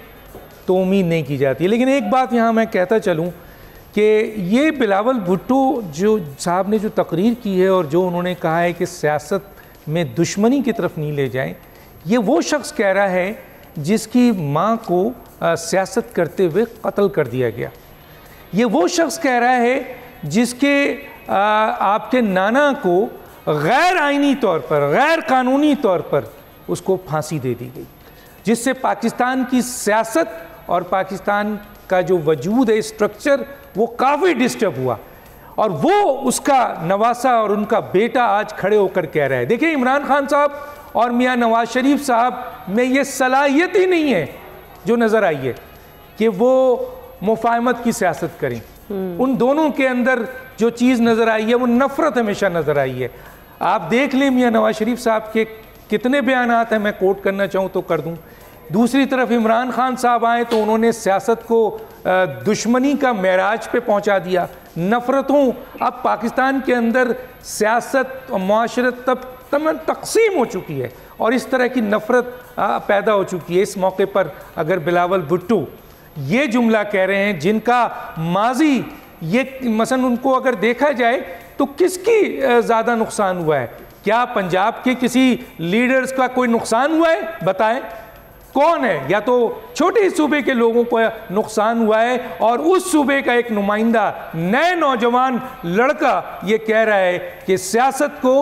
तो उम्मीद नहीं की जाती है। लेकिन एक बात यहाँ मैं कहता चलूँ कि ये बिलावल भुट्टो जो साहब ने जो तकरीर की है और जो उन्होंने कहा है कि सियासत में दुश्मनी की तरफ नहीं ले जाएं, ये वो शख्स कह रहा है जिसकी माँ को सियासत करते हुए कत्ल कर दिया गया। ये वो शख्स कह रहा है जिसके आपके नाना को गैर आइनी तौर पर, गैर कानूनी तौर पर उसको फांसी दे दी गई, जिससे पाकिस्तान की सियासत और पाकिस्तान का जो वजूद है, स्ट्रक्चर, वो काफ़ी डिस्टर्ब हुआ। और वो उसका नवासा और उनका बेटा आज खड़े होकर कह रहा है। देखिए इमरान खान साहब और मियाँ नवाज शरीफ साहब में ये सलाहियत ही नहीं है जो नज़र आई है कि वो मुफाहमत की सियासत करें। उन दोनों के अंदर जो चीज़ नज़र आई है वो नफ़रत हमेशा नज़र आई है। आप देख लें मियाँ नवाज शरीफ साहब के कितने बयानात हैं, मैं कोट करना चाहूँ तो कर दूँ। दूसरी तरफ इमरान खान साहब आए तो उन्होंने सियासत को दुश्मनी का महराज पे पहुँचा दिया, नफ़रतों। अब पाकिस्तान के अंदर सियासत और मुआशरत तब तकसीम हो चुकी है और इस तरह की नफ़रत पैदा हो चुकी है। इस मौके पर अगर बिलावल भुट्टो ये जुमला कह रहे हैं जिनका माजी ये मसलन उनको अगर देखा जाए तो किसकी ज़्यादा नुकसान हुआ है? क्या पंजाब के किसी लीडर्स का कोई नुकसान हुआ है? बताएं कौन है? या तो छोटे सूबे के लोगों को नुकसान हुआ है और उस सूबे का एक नुमाइंदा नए नौजवान लड़का ये कह रहा है कि सियासत को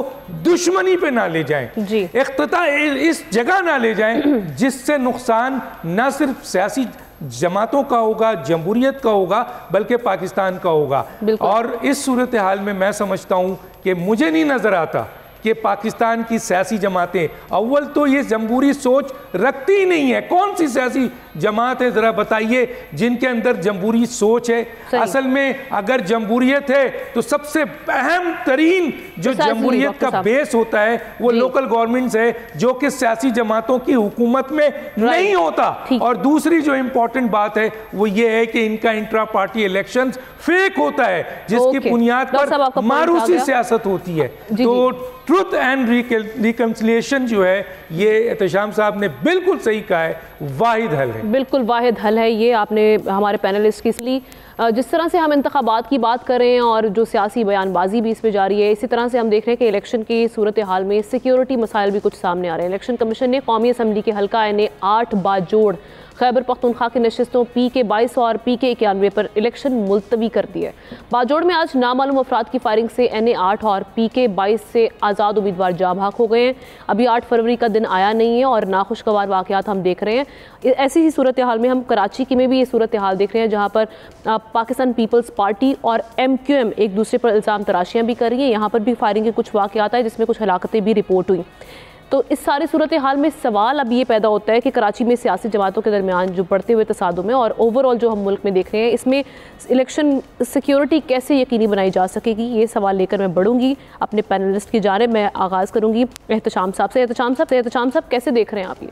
दुश्मनी पे ना ले जाएं, इख्तिता इस जगह ना ले जाएं जिससे नुकसान ना सिर्फ सियासी जमातों का होगा, जमहूरियत का होगा, बल्कि पाकिस्तान का होगा। और इस सूरत हाल में मैं समझता हूँ कि मुझे नहीं नज़र आता कि पाकिस्तान की सियासी जमातें अव्वल तो ये जमहूरी सोच रखती ही नहीं है। कौन सी सियासी जमात है ज़रा बताइए जिनके अंदर जमहूरी सोच है? असल में अगर जमहूरियत है तो सबसे अहम तरीन जो जमहूरियत का बेस होता है वो लोकल गवर्नमेंट्स है, जो कि सियासी जमातों की हुकूमत में नहीं होता। और दूसरी जो इम्पोर्टेंट बात है वो ये है कि इनका इंट्रा पार्टी इलेक्शन फेक होता है, जिसकी बुनियाद पर मारूसी सियासत होती है। तो ट्रुथ एंड रिकन्सिलिएशन जो है ये एहतशाम साहब ने बिल्कुल सही कहा है, वाहिद हल है, बिल्कुल वाहिद हल है। ये आपने हमारे पैनलिस्ट की इसलिए जिस तरह से हम इंतखाबात की बात कर रहे हैं और जो सियासी बयानबाजी भी इस पर जारी है, इसी तरह से हम देख रहे हैं कि इलेक्शन की सूरत हाल में सिक्योरिटी मसाइल भी कुछ सामने आ रहे हैं। इलेक्शन कमीशन ने कौमी असम्बली के हल्का ने 8 बाजोड़ खैबर पख्तूनख्वा की नशिस्तों PK-22 और PK-91 पर इलेक्शन मुलतवी कर दिए। बाजोड़ में आज नामालूम अफराद की फायरिंग से NA-8 और PK-22 से आज़ाद उम्मीदवार जाँ भाग हो गए हैं। अभी 8 फरवरी का दिन आया नहीं है और नाखुशगवार वाक़यात हम देख रहे हैं। ऐसी ही सूरत हाल में हम कराची की में भी ये सूरत हाल देख रहे हैं, जहाँ पर पाकिस्तान पीपल्स पार्टी और MQM एक दूसरे पर इल्ज़ाम तराशियाँ भी कर रही हैं। यहाँ पर भी फायरिंग के कुछ वाक़यात आए जिसमें कुछ हलाकतें भी रिपोर्ट हुई। तो इस सारी सूरत हाल में सवाल अब ये पैदा होता है कि कराची में सियासी जमातों के दरमियान जो बढ़ते हुए तसादुम है और ओवरऑल जो हम मुल्क में देख रहे हैं, इसमें इलेक्शन सिक्योरिटी कैसे यकीनी बनाई जा सकेगी, ये सवाल लेकर मैं बढ़ूंगी अपने पैनलिस्ट की जानिब। मैं आगाज़ करूंगी एहतशाम साहब से। एहतशाम साहब कैसे देख रहे हैं आप ये?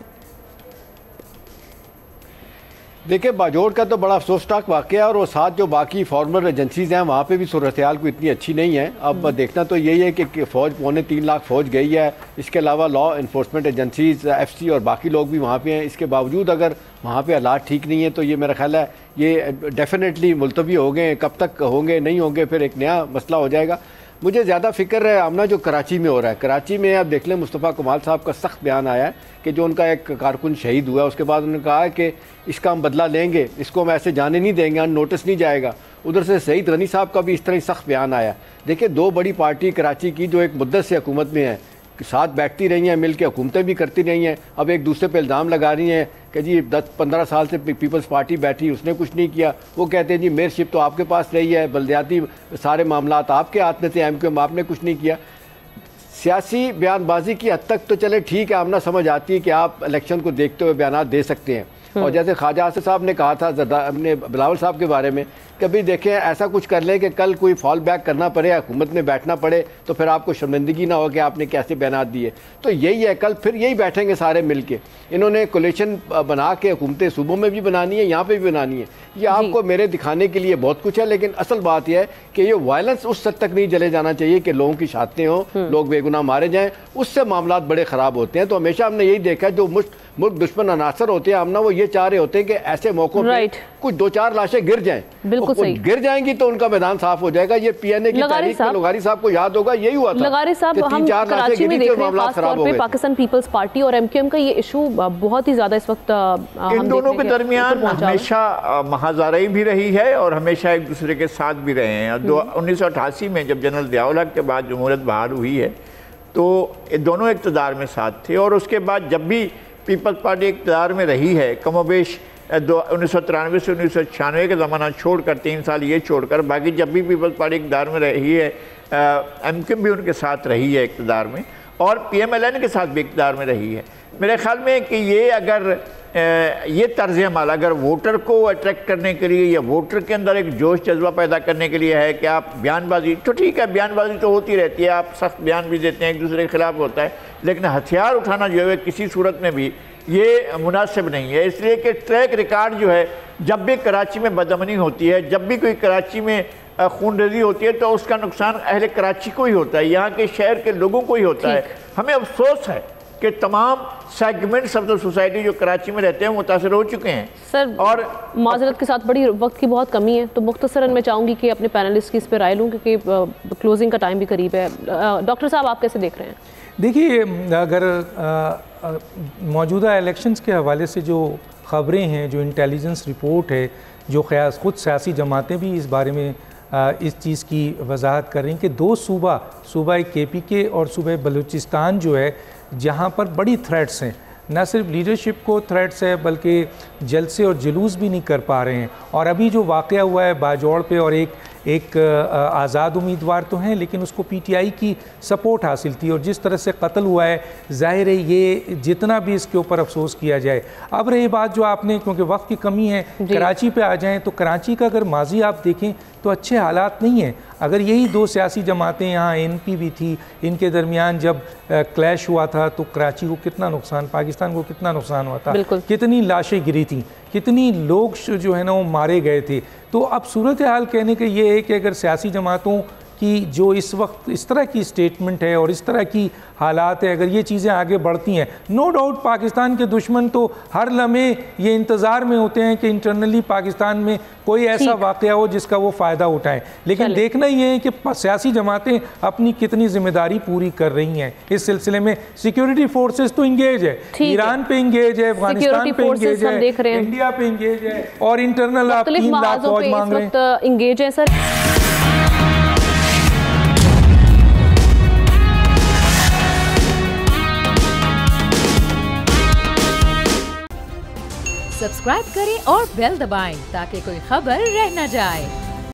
देखिए, बाजोड़ का तो बड़ा अफसोसनाक वाक़या है और वो साथ जो बाकी फॉर्मर एजेंसीज हैं वहाँ पे भी सूरत हाल को इतनी अच्छी नहीं है। अब देखना तो यही है कि फ़ौज 3.25 लाख फ़ौज गई है, इसके अलावा लॉ इन्फोर्समेंट एजेंसीज FC और बाकी लोग भी वहाँ पे हैं। इसके बावजूद अगर वहाँ पे हालात ठीक नहीं है तो ये मेरा ख्याल है ये डेफिनेटली मुलतवी हो गए। कब तक होंगे नहीं होंगे फिर एक नया मसला हो जाएगा। मुझे ज़्यादा फ़िक्र है आमना जो कराची में हो रहा है। कराची में आप देख लें, मुस्तफ़ा कमाल साहब का सख्त बयान आया है कि जो उनका एक कारकुन शहीद हुआ, उसके बाद उन्होंने कहा है कि इसका हम बदला लेंगे, इसको हम ऐसे जाने नहीं देंगे, अन नोटिस नहीं जाएगा। उधर से सईद गनी साहब का भी इस तरह सख्त बयान आया। देखिए, दो बड़ी पार्टी कराची की जो एक मुद्दत से हुकूमत में है, साथ बैठती रही हैं, मिल के हुकूमतें भी करती रही हैं, अब एक दूसरे पे इल्ज़ाम लगा रही हैं कि जी 10-15 साल से पीपल्स पार्टी बैठी, उसने कुछ नहीं किया। वो कहते हैं जी मेयरशिप तो आपके पास रही है, बल्दियाती सारे मामलात आपके हाथ में थे, MQM आपने कुछ नहीं किया। सियासी बयानबाजी की हद तक तो चले ठीक है, आमना समझ आती है कि आप इलेक्शन को देखते हुए बयान दे सकते हैं। और जैसे ख्वाजा आसिफ साहब ने कहा था अपने बिलावल साहब के बारे में, कभी देखें ऐसा कुछ कर लें कि कल कोई फॉल बैक करना पड़े, हुकूमत में बैठना पड़े, तो फिर आपको शर्मिंदगी ना हो कि आपने कैसे बयान दिए। तो यही है, कल फिर यही बैठेंगे सारे मिल के। इन्होंने कोलिशन बना के हुकूमतें सूबों में भी बनानी है, यहाँ पे भी बनानी है। ये आपको मेरे दिखाने के लिए बहुत कुछ है, लेकिन असल बात यह है कि ये वायलेंस उस हद तक नहीं चले जाना चाहिए कि लोगों की शहादतें हों, लोग बेगुनाह मारे जाएं, उससे मामलात बड़े ख़राब होते हैं। तो हमेशा हमने यही देखा है, जो मुल्क दुश्मन अनासर होते हैं, हमने वो ये चाह रहे होते हैं कि ऐसे मौकों पे कुछ 2-4 लाशें गिर जाएं। बिल्कुल सही, गिर जाएंगी तो उनका मैदान साफ हो जाएगा। ये PNA की तारीख में लगारी साहब को याद होगा, यही हुआ था। लगारी साहब, हम कराची में देख रहे हैं खास तौर पे पाकिस्तान पीपल्स पार्टी और MQM का ये इशू बहुत ही ज्यादा इस वक्त इन दोनों के दरमियान हमेशा महाजाराई भी रही है और हमेशा एक दूसरे के साथ भी रहे हैं। 1988 में जब जनरल ज़िया-उल हक के बाद जमहूरियत बहाल हुई है तो ये दोनों इक़्तिदार में साथ थे, और उसके बाद जब भी पीपल्स पार्टी इक़्तिदार में रही है, कमोबेश 1993 से 1996 का ज़माना छोड़कर 3 साल ये छोड़कर, बाकी जब भी पीपल्स पार्टी इक़्तिदार में रही है, MQM भी उनके साथ रही है इक़्तिदार में, और PMLN के साथ भी इक़्तिदार में रही है। मेरे ख्याल में कि ये अगर ये तर्ज़ अमल अगर वोटर को अट्रैक्ट करने के लिए या वोटर के अंदर एक जोश जज्बा पैदा करने के लिए है कि आप बयानबाजी, तो ठीक है, बयानबाजी तो होती रहती है, आप सख्त बयान भी देते हैं, एक दूसरे के खिलाफ होता है, लेकिन हथियार उठाना जो है किसी सूरत में भी ये मुनासिब नहीं है। इसलिए कि ट्रैक रिकॉर्ड जो है, जब भी कराची में बदअमनी होती है, जब भी कोई कराची में खूनरेज़ी होती है, तो उसका नुकसान अहले कराची को ही होता है, यहाँ के शहर के लोगों को ही होता है। हमें अफसोस है कि तमाम सेगमेंट्स ऑफ द सोसाइटी जो कराची में रहते हैं मुतासर हो चुके हैं सर। और माजरत के साथ बड़ी वक्त की बहुत कमी है, तो मुख्तसरन मैं चाहूँगी कि अपने पैनलिस्ट की इस पर राय लूँ, क्योंकि क्लोजिंग का टाइम भी करीब है। डॉक्टर साहब, आप कैसे देख रहे हैं? देखिए, अगर मौजूदा इलेक्शंस के हवाले से जो ख़बरें हैं, जो इंटेलिजेंस रिपोर्ट है, जो ख़ुद सियासी जमातें भी इस बारे में इस चीज़ की वजाहत कर रही हैं कि 2 सूबा KPK और सूबा बलूचिस्तान जो है, जहाँ पर बड़ी थ्रेट्स हैं, न सिर्फ लीडरशिप को थ्रेट्स है बल्कि जलसे और जुलूस भी नहीं कर पा रहे हैं। और अभी जो वाक़या हुआ है बाजौड़ पे, और एक आज़ाद उम्मीदवार तो हैं लेकिन उसको PTI की सपोर्ट हासिल थी, और जिस तरह से कत्ल हुआ है, ज़ाहिर है ये जितना भी इसके ऊपर अफसोस किया जाए। अब रही बात जो आपने, क्योंकि वक्त की कमी है, कराची पे आ जाएं, तो कराची का अगर माजी आप देखें तो अच्छे हालात नहीं हैं। अगर यही 2 सियासी जमातें, यहाँ NP भी थी, इनके दरमियान जब क्लैश हुआ था तो कराची को कितना नुकसान, पाकिस्तान को कितना नुकसान हुआ था, कितनी लाशें गिरी थी, कितनी लोग जो है ना वो मारे गए थे। तो अब सूरत हाल कहने का ये है कि अगर सियासी जमातों कि जो इस वक्त इस तरह की स्टेटमेंट है और इस तरह की हालात है, अगर ये चीज़ें आगे बढ़ती हैं, नो डाउट पाकिस्तान के दुश्मन तो हर लम्हे ये इंतज़ार में होते हैं कि इंटरनली पाकिस्तान में कोई ऐसा वाक़या हो जिसका वो फ़ायदा उठाएं, लेकिन देखना ये है कि सियासी जमातें अपनी कितनी जिम्मेदारी पूरी कर रही हैं इस सिलसिले में। सिक्योरिटी फोर्सेस तो इंगेज है, ईरान पे इंगेज है, अफगानिस्तान पे इंगेज है, इंडिया पे इंगेज है, और इंटरनल आप 3 लाख फौज मांग रहे हैं, इंगेज है सर। सब्सक्राइब करें और बेल दबाएं ताकि कोई खबर रह न जाए।